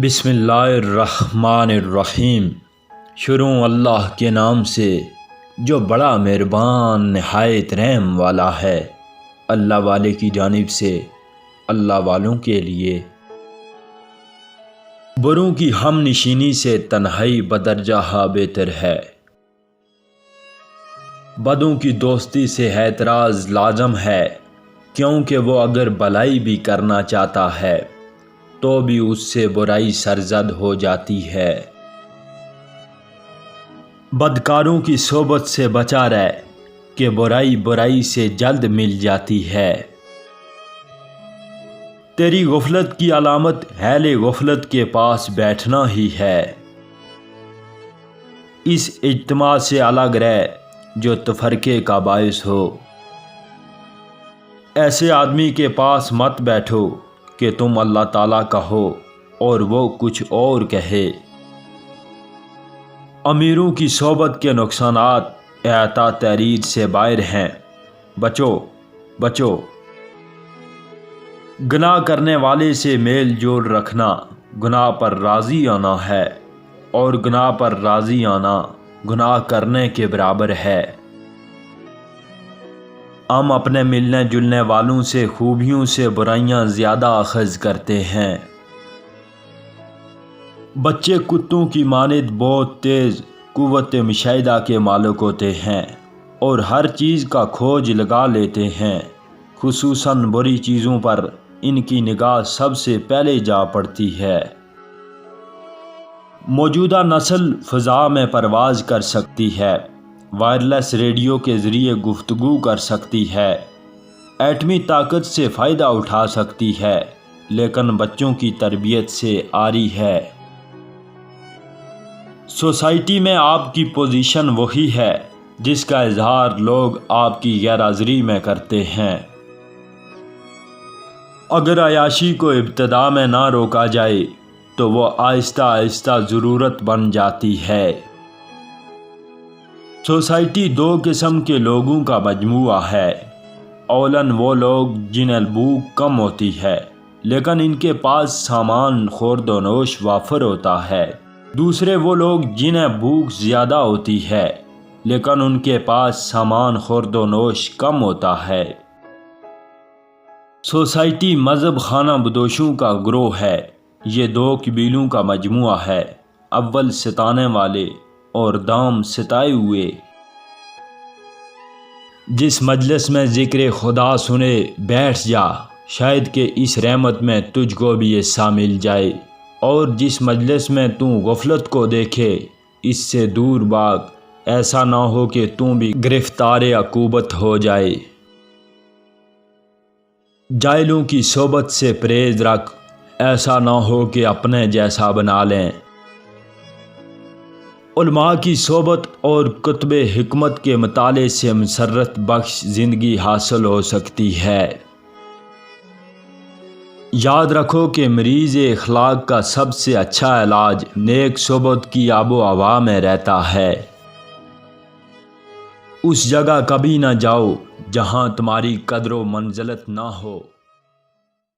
بسم اللہ الرحمن الرحیم۔ شروع اللہ کے نام سے جو بڑا مہربان نہایت رحم والا ہے۔ اللہ والے کی جانب سے اللہ والوں کے لیے۔ بروں کی ہم نشینی سے تنہائی بدرجہ بہتر ہے۔ بدوں کی دوستی سے اعتراض لازم ہے، کیونکہ وہ اگر بھلائی بھی کرنا چاہتا ہے تو بھی اس سے برائی سرزد ہو جاتی ہے۔ بدکاروں کی صحبت سے بچا رہ کہ برائی سے جلد مل جاتی ہے۔ تیری غفلت کی علامت اہل غفلت کے پاس بیٹھنا ہی ہے۔ اس اجتماع سے الگ رہ جو تفرقے کا باعث ہو۔ ایسے آدمی کے پاس مت بیٹھو کہ تم اللہ تعالیٰ کا ہو اور وہ کچھ اور کہے۔ امیروں کی صحبت کے نقصانات احاطہ تحریر سے باہر ہیں۔ بچو۔ گناہ کرنے والے سے میل جول رکھنا گناہ پر راضی آنا ہے، اور گناہ پر راضی آنا گناہ کرنے کے برابر ہے۔ ہم اپنے ملنے جلنے والوں سے خوبیوں سے برائیاں زیادہ اخذ کرتے ہیں۔ بچے کتوں کی مانند بہت تیز قوت مشاہدہ کے مالک ہوتے ہیں اور ہر چیز کا کھوج لگا لیتے ہیں، خصوصاً بری چیزوں پر ان کی نگاہ سب سے پہلے جا پڑتی ہے۔ موجودہ نسل فضا میں پرواز کر سکتی ہے، وائرلیس ریڈیو کے ذریعے گفتگو کر سکتی ہے، ایٹمی طاقت سے فائدہ اٹھا سکتی ہے، لیکن بچوں کی تربیت سے عاری ہے۔ سوسائٹی میں آپ کی پوزیشن وہی ہے جس کا اظہار لوگ آپ کی غیر حاضری میں کرتے ہیں۔ اگر عیاشی کو ابتدا میں نہ روکا جائے تو وہ آہستہ آہستہ ضرورت بن جاتی ہے۔ سوسائٹی دو قسم کے لوگوں کا مجموعہ ہے۔ اولاً وہ لوگ جنہیں بھوک کم ہوتی ہے لیکن ان کے پاس سامان خورد و نوش وافر ہوتا ہے۔ دوسرے وہ لوگ جنہیں بھوک زیادہ ہوتی ہے لیکن ان کے پاس سامان خورد و نوش کم ہوتا ہے۔ سوسائٹی مذہب خانہ بدوشوں کا گروہ ہے۔ یہ دو قبیلوں کا مجموعہ ہے، اول ستانے والے اور دام ستائے ہوئے۔ جس مجلس میں ذکر خدا سنے بیٹھ جا، شاید کہ اس رحمت میں تجھ کو بھی حصہ مل جائے، اور جس مجلس میں تو غفلت کو دیکھے اس سے دور بھاگ، ایسا نہ ہو کہ تو بھی گرفتار عقوبت ہو جائے۔ جاہلوں کی صحبت سے پرہیز رکھ، ایسا نہ ہو کہ اپنے جیسا بنا لیں۔ علماء کی صحبت اور کتب حکمت کے مطالعے سے مسرت بخش زندگی حاصل ہو سکتی ہے۔ یاد رکھو کہ مریض اخلاق کا سب سے اچھا علاج نیک صحبت کی آب و ہوا میں رہتا ہے۔ اس جگہ کبھی نہ جاؤ جہاں تمہاری قدر و منزلت نہ ہو۔